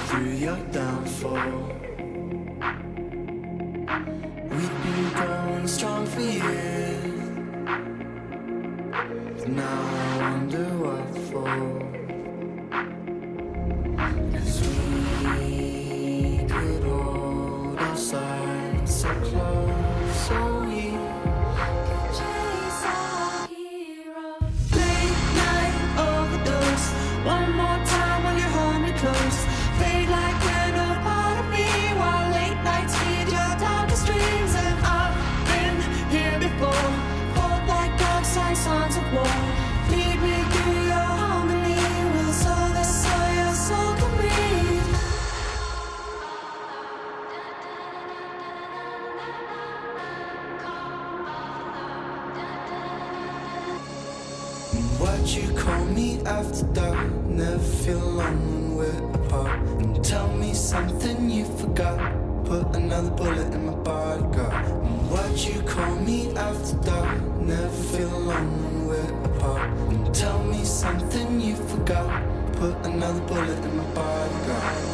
through your downfall. We've been going strong for years, but now I wonder what for. 'Cause we could hold our sides so close, so we could chase our heroes. Late night overdose, one more time when you hold me close. Fade like you're no part of me, while late nights feed your darkest dreams. And I've been here before, fought like dogs and sons of war. Lead me through your harmony, will sow this so your soul can breathe. Why'd you call me after dark? Never feel alone when we're apart. And tell me something you forgot, put another bullet in my bodyguard. And why'd you call me after dark? Never feel alone when we're apart. And tell me something you forgot, put another bullet in my bodyguard.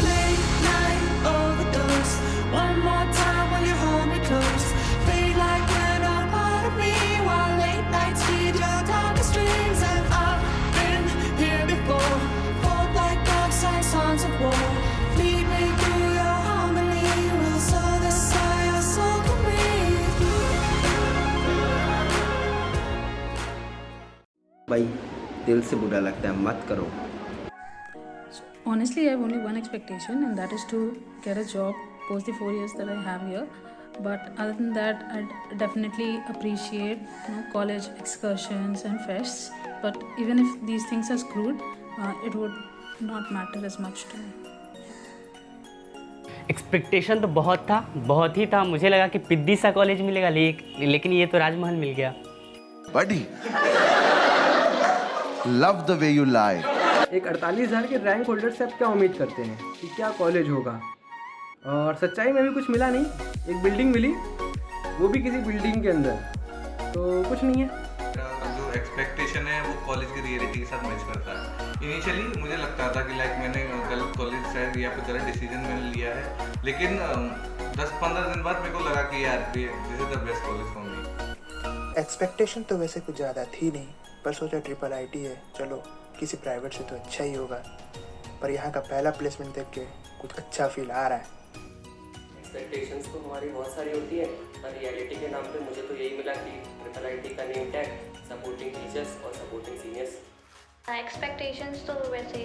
Late night overdose, one more time when you hold me close. Fade like you're no part of me, while late nights feed your darkest dreams. And I've been here before, fought like dogs and sons of war. Lead me through your harmony, will sow this so your soul can breathe. भाई दिल से बुरा लगता है, मत करो। Honestly, I have only one expectation, and that is to get a job post the 4 years that I have here. But other than that, I'd definitely appreciate college excursions and fests. But even if these things are screwed, it would not matter as much to me. Expectation तो बहुत ही था। मुझे लगा कि पिद्दी सा college मिलेगा, लेकिन ये तो राजमहल मिल गया। Buddy, love the way you lie. एक 48,000 के रैंक होल्डर से आप क्या उम्मीद करते हैं कि क्या कॉलेज होगा? और सच्चाई में भी कुछ मिला नहीं। एक बिल्डिंग मिली, वो भी किसी बिल्डिंग के अंदर, तो कुछ नहीं है। जो एक्सपेक्टेशन है वो कॉलेज की रियलिटी के साथ मैच करता है। इनिशियली मुझे लगता था कि मैंने गलत कॉलेज शायद या फिर गलत डिसीजन मैंने लिया है, लेकिन 10-15 दिन बाद मेरे को लगा कि यार this is the best college for me. Expectation तो वैसे कुछ ज़्यादा थी नहीं, पर सोचा IIIT है, चलो किसी प्राइवेट से तो अच्छा ही होगा। पर यहाँ का पहला प्लेसमेंट देख के कुछ अच्छा फील आ रहा है। एक्सपेक्टेशंस तो हमारी बहुत सारी होती है, पर रियलिटी के नाम पे मुझे तो यही मिला कि IIIT का नेम टैग, सपोर्टिंग टीचर्स और सपोर्टिंग सीनियर्स। एक्सपेक्टेशंस तो वैसे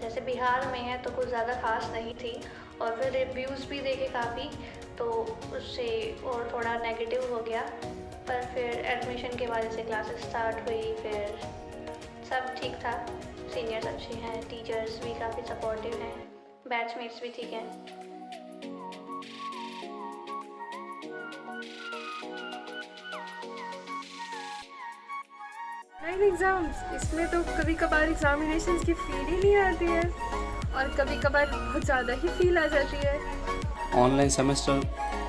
जैसे बिहार में है तो कुछ ज़्यादा खास नहीं थी, और फिर रिव्यूज़ भी देखे काफ़ी, तो उससे और थोड़ा नेगेटिव हो गया। पर फिर एडमिशन के बाद से क्लासेस स्टार्ट हुई, फिर सब ठीक था। सीनियर्स अच्छे हैं, टीचर्स भी काफ़ी सपोर्टिव हैं, बैचमेट्स भी ठीक हैं। ऑनलाइन एग्ज़ाम्स, इसमें तो कभी कभार एग्जामिनेशंस की फील ही नहीं आती है, और कभी कभार बहुत ज़्यादा ही फील आ जाती है। ऑनलाइन सेमेस्टर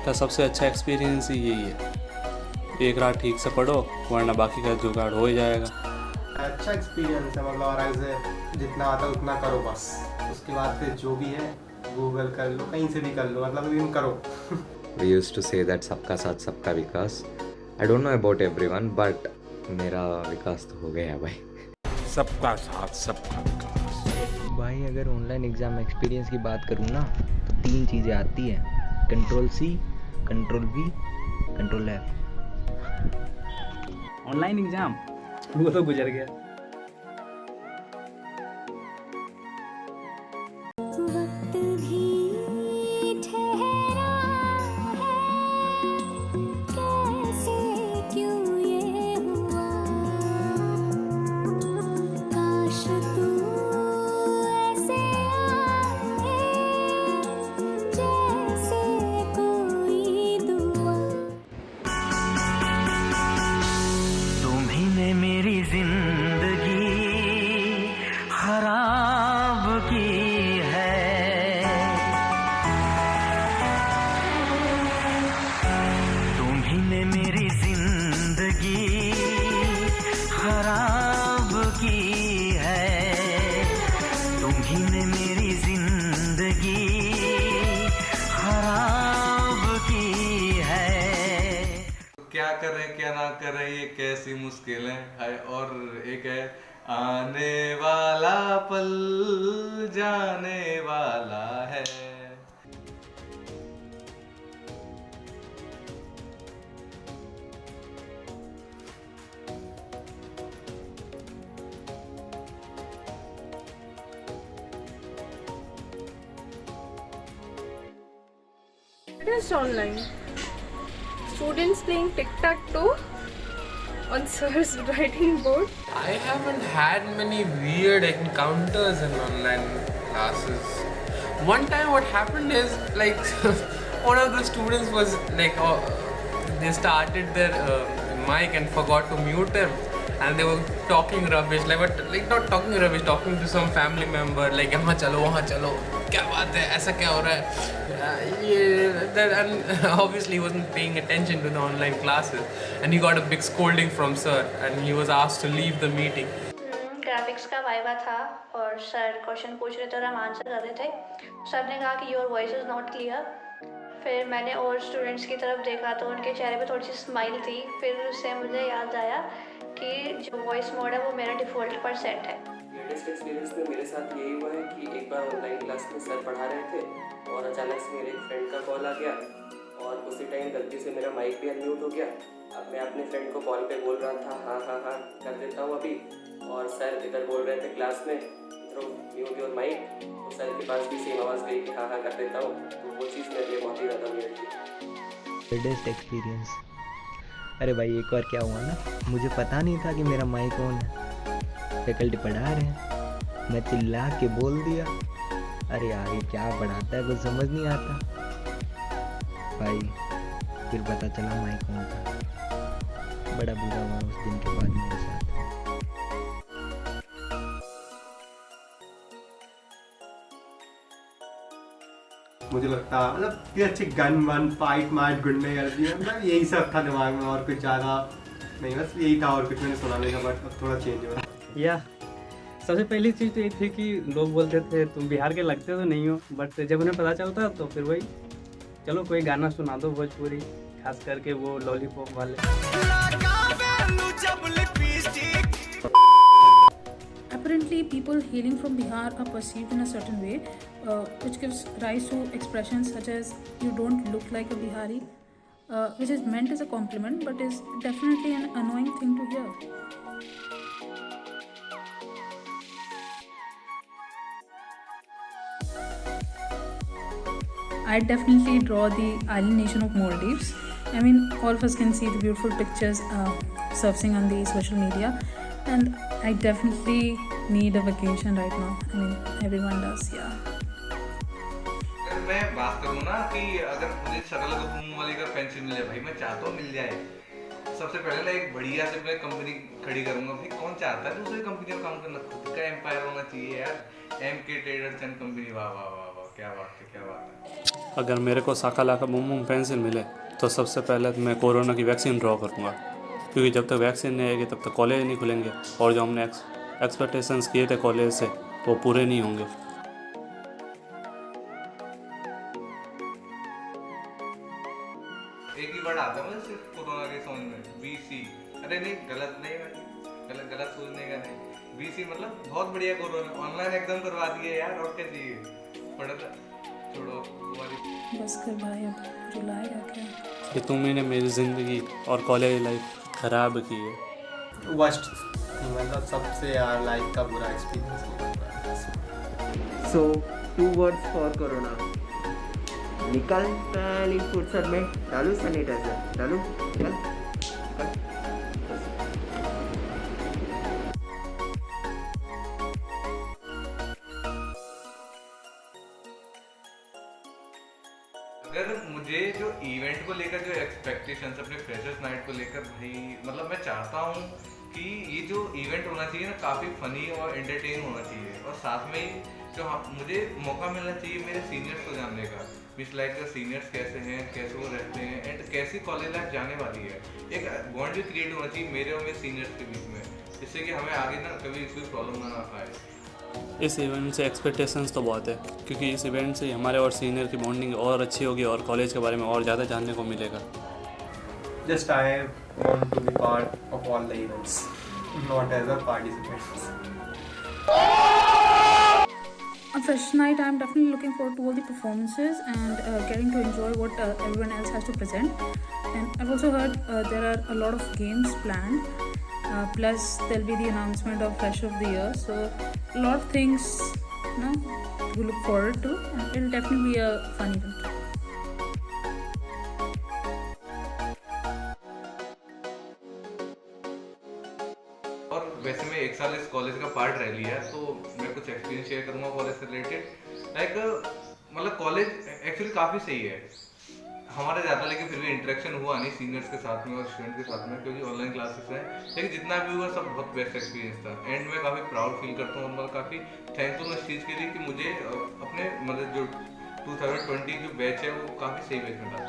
का सबसे अच्छा एक्सपीरियंस ही यही है, एक रात ठीक से पढ़ो, वरना बाकी का जुगाड़ हो ही जाएगा। अच्छा एक्सपीरियंस है, मतलब आराम से जितना आता है उतना करो बस। उसके बाद फिर जो भी है गूगल कर लो, कहीं से भी कर लो, मतलब लेकिन करो। We used to say that सबका साथ सबका विकास. I don't know about everyone, but मेरा विकास तो हो गया है भाई। सबका साथ सबका विकास। भाई अगर ऑनलाइन एग्ज़ाम एक्सपीरियंस की बात करूँ ना, तो 3 चीज़ें आती हैं: Ctrl+C, Ctrl+V, Ctrl+F। Online exam वो तो गुजर गया। वक्त भी ठहरा है, कैसे क्यों ये हुआ? काश तू ऐसे आए जैसे कोई दुआ। तुम्ही ने मेरी जिंदगी मेरी जिंदगी खराब की है। क्या करें क्या ना करें ये कैसी मुश्किलें है। और एक है आने वाला पल जाने वाला है। Just online. Students playing tic-tac-toe on sir's writing board. I haven't had many weird encounters in online classes. One time what happened is like one of the students was like they started their mic and forgot to mute him, and they were talking rubbish like not talking rubbish, talking to some family member like यहाँ चलो वहाँ चलो क्या बात है ऐसा क्या हो रहा है and obviously he wasn't paying attention to the online classes and he got a big scolding from sir and he was asked to leave the meeting. Graphics का वाइवा था और सर क्वेश्चन पूछ रहे थे और हम आंसर कर रहे थे। सर ने कहा कि your voice is not clear. फिर मैंने और स्टूडेंट्स की तरफ देखा तो उनके चेहरे पे थोड़ी सी स्माइल थी। फिर उससे मुझे याद आया कि जो वॉइस मोड है वो मेरा डिफ़ॉल्ट पर सेट है। लेटेस्ट एक्सपीरियंस में मेरे साथ यही हुआ है कि एक बार ऑनलाइन क्लास में सर पढ़ा रहे थे और अचानक से मेरे एक फ्रेंड का कॉल आ गया और उसी टाइम गलती से मेरा माइक भी अनम्यूट हो गया। अब मैं अपने फ्रेंड को कॉल पे बोल रहा था हाँ हाँ हाँ कर देता हूँ अभी, और सर इधर बोल रहे थे क्लास में म्यूट योर माइक, तो सर के पास भी सेम आवाज़ गई कि हाँ हाँ कर देता हूँ। तो वो चीज़ मेरे लिए बहुत ही ज़्यादा वियर्ड थी। Best experience. अरे भाई एक बार क्या हुआ ना, मुझे पता नहीं था कि मेरा माइक ऑन है। फैकल्टी पढ़ा रहे हैं, मैं चिल्ला के बोल दिया अरे यार ये क्या पढ़ाता है कुछ समझ नहीं आता भाई। फिर पता चला माइक ऑन था। बड़ा बुरा हुआ उस दिन के बाद मेरे साथ। मुझे लगता मतलब कि अच्छी गन वन फाइट माइट गुंडे कर दिए, मतलब यही सब था दिमाग में और कुछ ज़्यादा नहीं, बस यही था और कुछ मैंने सुना नहीं था। बट अब थोड़ा चेंज हुआ। या सबसे पहली चीज़ तो ये थी कि लोग बोलते थे तुम बिहार के लगते तो नहीं हो, बट जब उन्हें पता चलता तो फिर वही चलो कोई गाना सुना दो भोजपुरी, खास करके वो लॉलीपॉप वाले। Apparently, people hailing from Bihar are perceived in a certain way, which gives rise to expressions such as "you don't look like a Bihari," which is meant as a compliment, but is definitely an annoying thing to hear. I definitely draw the island nation of Maldives. I mean, all of us can see the beautiful pictures surfacing on the social media, and I definitely need a vacation right now. I mean, everyone does, yeah. अगर मैं बात करूँ ना कि अगर मुझे सरल गफूम वाली का पेंसिल मिले भाई, मैं चाहता हूँ मिल जाए। सबसे पहले ना एक बढ़िया से मैं कंपनी खड़ी करूँगा। भाई कौन चाहता है दूसरी कंपनी में काम करना, खुद का एम्पायर होना चाहिए यार। MK ट्रेडर्स एंड कंपनी, वाह वाह वाह वाह, क्या बात है क्या बात है। अगर मेरे को साकाला का बूम बूम पेंसिल मिले तो सबसे पहले मैं कोरोना की वैक्सीन ड्रॉ करूँगा, क्योंकि जब तक वैक्सीन नहीं आएगी तब तक कॉलेज नहीं खुलेंगे और जो हमने एक्सपेक्टेशंस किए थे कॉलेज से वो पूरे नहीं होंगे। एक ही वर्ड आता है सिर्फ कोरोना के समझ में, VC। अरे नहीं गलत नहीं भाई, गलत सोचने का नहीं। VC मतलब बहुत बढ़िया कोरोना, ऑनलाइन एग्जाम करवा दिए यार, और क्या चाहिए। पढ़ा छोड़ो तुम्हारी बस कर भाई, अब रुलाएगा क्या। ये तुमने मेरी ज़िंदगी और कॉलेज लाइफ ख़राब की है। वर्स्ट मतलब सबसे यार लाइफ का बुरा experience. So 2 words for corona. निकल पहली फुर्सत में डालू सैनिटाइजर, डालू चल। अगर मुझे जो इवेंट को लेकर जो एक्सपेक्टेशंस अपने फ्रेशर्स नाइट को लेकर भाई, मतलब मैं चाहता हूँ कि ये जो इवेंट होना चाहिए ना काफ़ी फ़नी और एंटरटेन होना चाहिए, और साथ में ही जो मुझे मौका मिलना चाहिए मेरे सीनियर्स को जानने का, मीन्स लाइक सीनियर्स कैसे हैं, कैसे वो रहते हैं, एंड कैसी कॉलेज लाइफ जाने वाली है। एक बॉन्ड भी क्रिएट होना चाहिए मेरे और मेरे सीनियर्स के बीच में, जिससे कि हमें आगे ना कभी कोई प्रॉब्लम ना आ पाए। इस इवेंट से एक्सपेक्टेशंस तो बहुत है, क्योंकि इस इवेंट से हमारे और सीनियर की बॉन्डिंग और अच्छी होगी और कॉलेज के बारे में और ज़्यादा जानने को मिलेगा। Just I want to be part of all the events, not as a participant. On Fresh Night, I'm definitely looking forward to all the performances and getting to enjoy what everyone else has to present. And I've also heard there are a lot of games planned. Plus, there'll be the announcement of Fresh of the Year. So, a lot of things, to look forward to. And it'll definitely be a fun event. और वैसे मैं 1 साल इस college का part रह लिया, तो मैं कुछ एक्सपीरियंस शेयर करूँगा कॉलेज से रिलेटेड। लाइक मतलब कॉलेज एक्चुअली काफ़ी सही है, हमारा ज़्यादा लेकिन फिर भी इंटरेक्शन हुआ नहीं सीनियर्स के साथ में और स्टूडेंट के साथ में, क्योंकि ऑनलाइन क्लासेस हैं। लेकिन जितना भी हुआ सब बहुत बेस्ट एक्सपीरियंस था। एंड मैं काफ़ी प्राउड फील करता हूँ और मैं काफ़ी थैंकफुल हूँ इस चीज़ के लिए कि मुझे अपने मतलब जो 2020 जो बैच है वो काफ़ी सही बैच में था।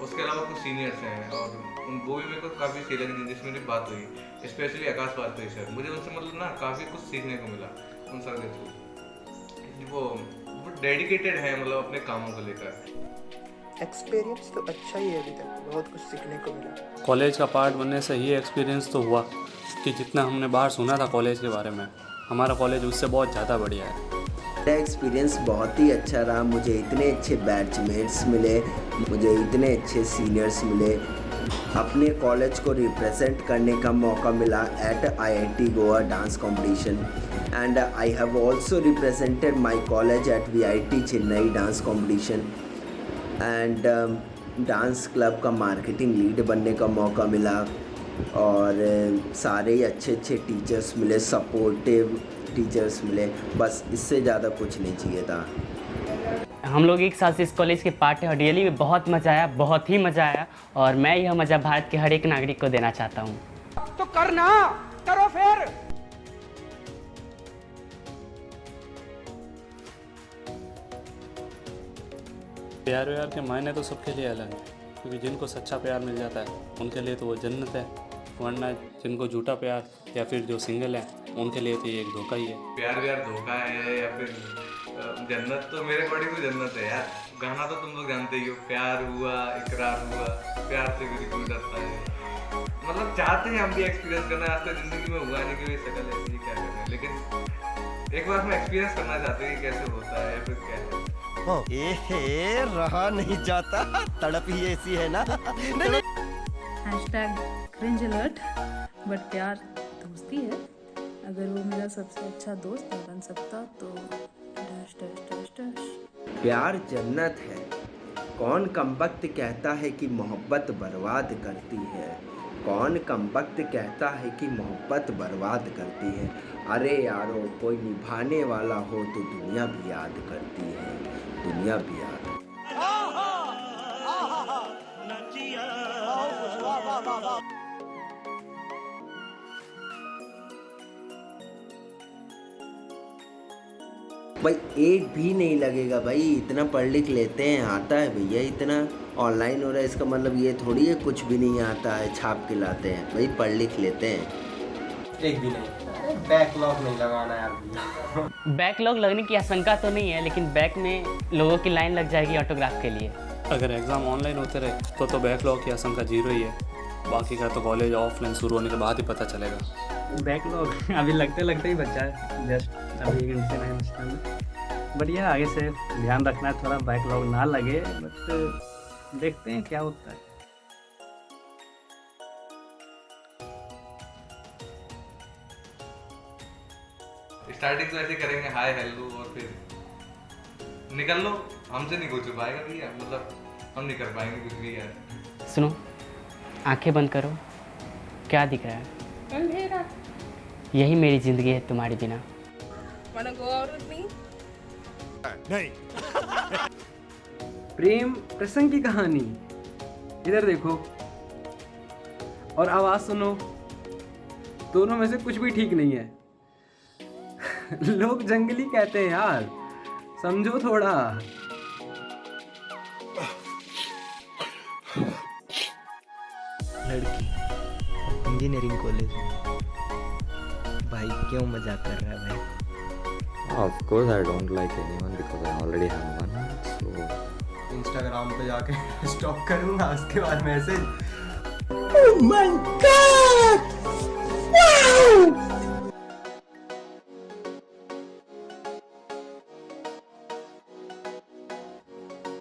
उसके अलावा कुछ सीनियर्स हैं और वो भी मेरे को काफ़ी सही लगे जिनसे मेरी बात हुई, स्पेशली आकाश पारपी सर। मुझे उनसे मतलब ना काफ़ी कुछ सीखने को मिला उन सर के थ्रू। वो डेडिकेटेड है मतलब अपने कामों को लेकर। एक्सपीरियंस तो अच्छा ही है, अभी तक बहुत कुछ सीखने को मिला। कॉलेज का पार्ट बनने से ये एक्सपीरियंस तो हुआ कि जितना हमने बाहर सुना था कॉलेज के बारे में, हमारा कॉलेज उससे बहुत ज़्यादा बढ़िया है। मेरा एक्सपीरियंस बहुत ही अच्छा रहा। मुझे इतने अच्छे बैचमेट्स मिले, मुझे इतने अच्छे सीनियर्स मिले, अपने कॉलेज को रिप्रेजेंट करने का मौका मिला at IIT Goa dance competition, and I have also represented my college at VIT Chennai dance competition, and dance club का मार्केटिंग लीड बनने का मौका मिला, और सारे ही अच्छे अच्छे टीचर्स मिले, सपोर्टिव टीचर्स मिले। बस इससे ज़्यादा कुछ नहीं चाहिए था। हम लोग एक साल से इस कॉलेज के पार्ट हैं और रियली बहुत मज़ा आया, बहुत ही मज़ा आया, और मैं यह मज़ा भारत के हर एक नागरिक को देना चाहता हूँ। तो करना करो फिर। प्यार व्यार के मायने तो सबके लिए अलग है, क्योंकि जिनको सच्चा प्यार मिल जाता है उनके लिए तो वो जन्नत है, वरना जिनको झूठा प्यार या फिर जो सिंगल है उनके लिए तो ये एक धोखा ही है। प्यार व्यार धोखा है या फिर जन्नत, तो मेरे अकॉर्डिंग तो जन्नत है यार। गाना तो तुम लोग जानते ही हो, प्यार हुआ इकरार हुआ, प्यार से भी कोई डरता है। मतलब चाहते हैं हम भी एक्सपीरियंस करना, आज तक जिंदगी में हुआ नहीं कि शक्ल ऐसी क्या कर रहे हैं, लेकिन एक बार हम एक्सपीरियंस करना चाहते हैं कि कैसे होता है या फिर क्या है। रहा नहीं जाता, तड़प ही ऐसी है ना। #cringe alert, बट प्यार दोस्ती है। अगर वो मेरा सबसे अच्छा दोस्त बन सकता तो डैश डैश डैश डैश। प्यार जन्नत है। कौन कमबख्त कहता है कि मोहब्बत बर्बाद करती है, कौन कमबख्त कहता है कि मोहब्बत बर्बाद करती है। अरे यारो, कोई निभाने वाला हो तो दुनिया भी याद करती है, दुनिया भी याद। भाई एक भी नहीं लगेगा भाई, इतना पढ़ लिख लेते हैं, आता है भैया। इतना ऑनलाइन हो रहा है इसका मतलब ये थोड़ी है कुछ भी नहीं आता है छाप के लाते हैं भाई, पढ़ लिख लेते हैं। एक भी नहीं, बैकलॉग नहीं लगाना यार। बैकलॉग लगने की आशंका तो नहीं है, लेकिन बैक में लोगों की लाइन लग जाएगी ऑटोग्राफ के लिए। अगर एग्ज़ाम ऑनलाइन होते रहे तो बैकलॉग की आशंका 0 ही है, बाकी का तो कॉलेज ऑफलाइन शुरू होने के बाद ही पता चलेगा। बैकलॉग अभी लगते लगते ही बच्चा है, जस्ट अभी 1 घंटे 9 सेमेस्टर में। बट यह आगे से ध्यान रखना है थोड़ा बैकलॉग ना लगे, बट देखते हैं क्या होता है। स्टार्टिंग तो ऐसे करेंगे हाय हेलो और फिर निकल लो, हमसे नहीं कुछ हो पाएगा भैया, मतलब हम नहीं कर पाएंगे कुछ भी यार। सुनो, आंखें बंद करो, क्या दिख रहा है? अंधेरा। यही मेरी जिंदगी है तुम्हारे बिना। Wanna go out with me? नहीं। प्रेम प्रसंग की कहानी, इधर देखो और आवाज सुनो, दोनों में से कुछ भी ठीक नहीं है। लोग जंगली कहते हैं यार, समझो थोड़ा। लड़की इंजीनियरिंग कॉलेज में, भाई क्यों मजाक कर रहा है भाई? Of course, I don't like anyone because I already have one. So Instagram पे जाके स्टॉप करूंगा, उसके बाद message. Oh my God! Wow!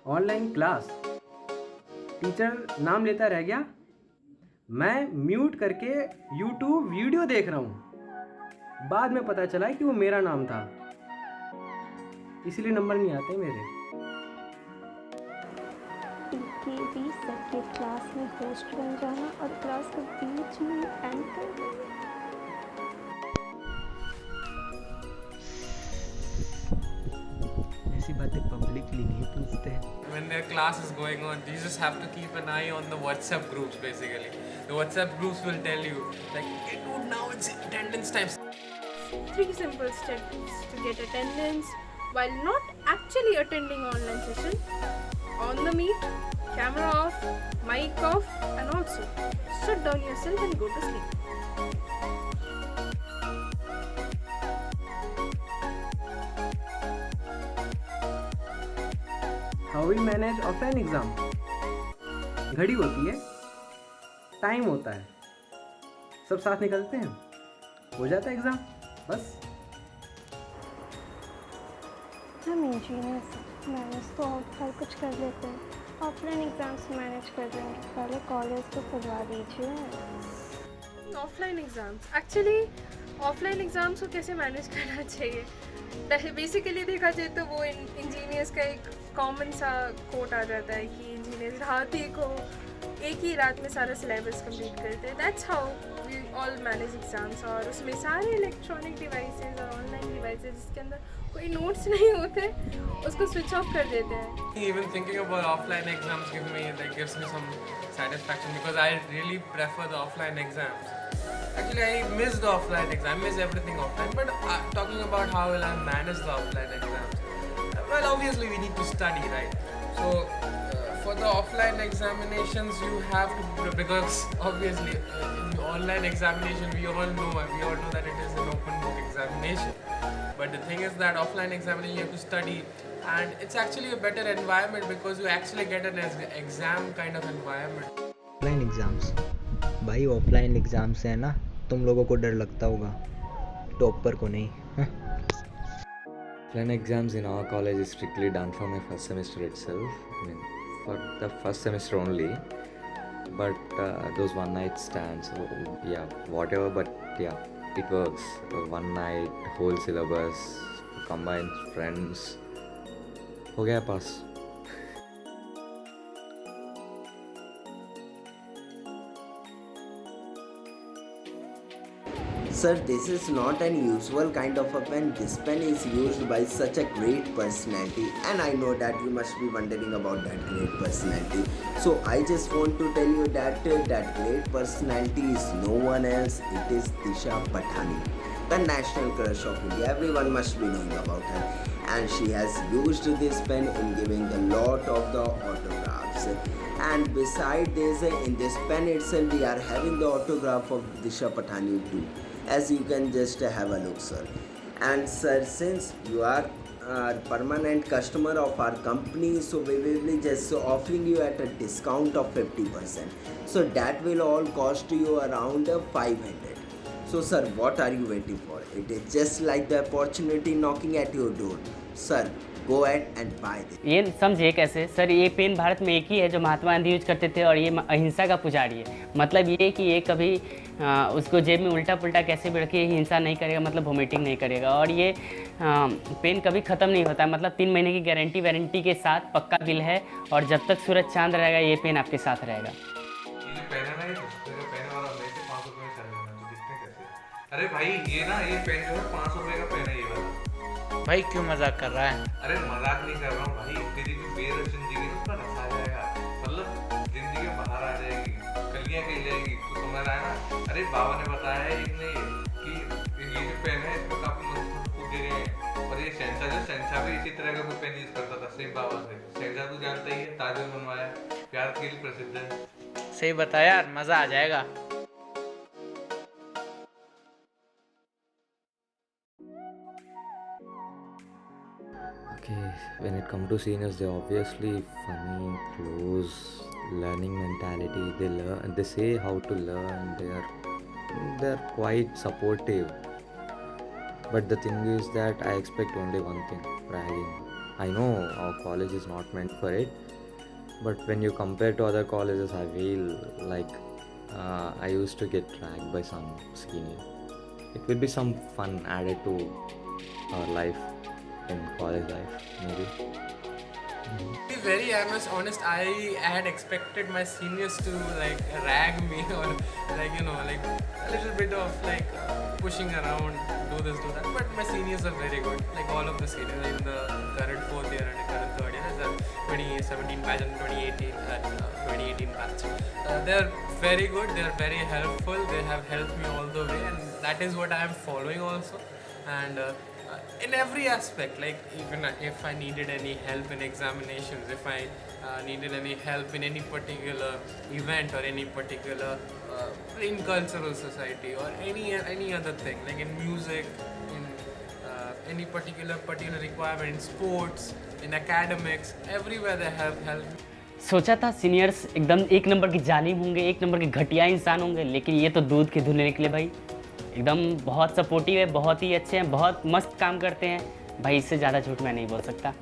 Online class, teacher नाम लेता रह गया, मैं म्यूट करके यूट्यूब वीडियो देख रहा हूँ, बाद में पता चला कि वो मेरा नाम था, इसलिए नंबर नहीं आते मेरे। टीके सर के क्लास में होस्ट बन जाना और क्लास के बीच में एंड कर देना। ऐसी बातें पब्लिकली नहीं पूछते। When their class is going on, you just have to keep an eye on the WhatsApp groups basically. The WhatsApp groups will tell you like, hey dude, now it's attendance time. 3 simple steps to get attendance while not actually attending online session. On the meet, camera off, mic off, and also shut down yourself and go to sleep. How we manage offline exam? घड़ी होती है, time होता है, सब साथ निकलते हैं, हो जाता है एग्जाम, बस। हम इंजीनियर्स मैनेज तो हर कुछ कर लेते हैं, ऑफलाइन एग्जाम्स मैनेज कर देंगे, पहले कॉलेज को खुलवा दीजिए। Offline exams, actually offline exams को कैसे मैनेज करना चाहिए, बेसिकली देखा जाए तो वो इंजीनियर्स का एक कॉमन सा कोट आ जाता है कि इंजीनियर्स रात ही को एक ही रात में सारा सिलेबस कंप्लीट करते हैं। That's how we all manage exams, और उसमें सारे इलेक्ट्रॉनिक डिवाइसेस और ऑनलाइन डिवाइसेस जिसके अंदर कोई नोट्स नहीं होते उसको स्विच ऑफ कर देते हैं। Even thinking about offline exams gives me some satisfaction because I really prefer the offline exams. Actually, I miss the offline exam, miss everything offline. But talking about how will I manage the offline exams? Well, obviously we need to study, right? So for the offline examinations, you have to, because obviously in the online examination we all know that it is an open book examination. But the thing is that offline examination you have to study, and it's actually a better environment because you actually get an exam kind of environment. Offline exams, भाई offline exam से है ना तुम लोगों को डर लगता होगा, टॉपर को नहीं। Offline exams in our college is strictly done for my first semester itself. I mean, for the first semester only. But those one night stands, yeah, whatever. But yeah, it works. One night, whole syllabus, combined friends. हो गया पास। Sir, this is not an usual kind of a pen. This pen is used by such a great personality, and I know that you must be wondering about that great personality. So I just want to tell you that that great personality is no one else. It is Disha Patani, the national crush of India. Everyone must be knowing about her, and she has used this pen in giving a lot of the autographs. And beside this, in this pen itself, we are having the autograph of Disha Patani too. As you can just have a look, sir. And sir, since you are a permanent customer of our company, so we will be just offering you at a discount of 50%. So that will all cost you around 500. So sir, what are you waiting for? It is just like the opportunity knocking at your door. Sir, go ahead and buy this. ये समझिए कैसे sir, ये pen Bharat में एक ही है जो Mahatma Gandhi use करते थे, और ये अहिंसा का पुजारी है। मतलब ये कि ये कभी उसको जेब में उल्टा पुल्टा कैसे भी रखिए, हिंसा नहीं करेगा, मतलब वोमिटिंग नहीं करेगा, और ये पेन कभी ख़त्म नहीं होता है। मतलब 3 महीने की गारंटी वारंटी के साथ पक्का बिल है, और जब तक सूरज चांद रहेगा ये पेन आपके साथ रहेगा। अरे भाई ये ना, ये पेन जो है 500 रुपये का पेन है ये वाला। भाई क्यों मजाक कर रहा है? अरे मजाक नहीं कर रहा हूँ भाई, तेरी जो बेरोज जिंदगी है उसका रसा आ जाएगा, मतलब जिंदगी बाहर आ जाएगी, कलियाँ खिल जाएगी, तो समझ रहा है ना। अरे बाबा ने बताया है एक ने कि ये जो पेन है इसमें काफी मजबूत फूके गए हैं, और ये शहंशाह भी इसी तरह का कोई पेन यूज करता था सेम बाबा से। शहंशाह तो जानता ही है, ताजमहल बनवाया, प्यार के लिए प्रसिद्ध है। सही बता यार, मजा आ जाएगा। when it come to seniors, they obviously funny, close, learning mentality. They say how to learn. They're quite supportive. But the thing is that I expect only one thing: ragging. I know our college is not meant for it, but when you compare to other colleges, I feel like I used to get dragged by some senior. It will be some fun added to our life in college life, maybe. To be very honest, I had expected my seniors to like rag me or like like a little bit of like pushing around, do this, do that. But my seniors are very good. Like all of the seniors in the current 4th year and the current 3rd year, the 2017 batch and 2018 batch. They're very good. They're very helpful. They have helped me all the way, and that is what I am following also. And in every aspect, like even if I needed any help in examinations, if I needed any help in any particular event or any particular in cultural society or any other thing, like in music, in any particular requirement, in sports, in academics, everywhere they have helped. सोचा था seniors एकदम एक number के जालिम होंगे, एक number के घटिया इंसान होंगे, लेकिन ये तो दूध के धुले निकले भाई। एकदम बहुत सपोर्टिव है, बहुत ही अच्छे हैं, बहुत मस्त काम करते हैं भाई। इससे ज़्यादा झूठ मैं नहीं बोल सकता।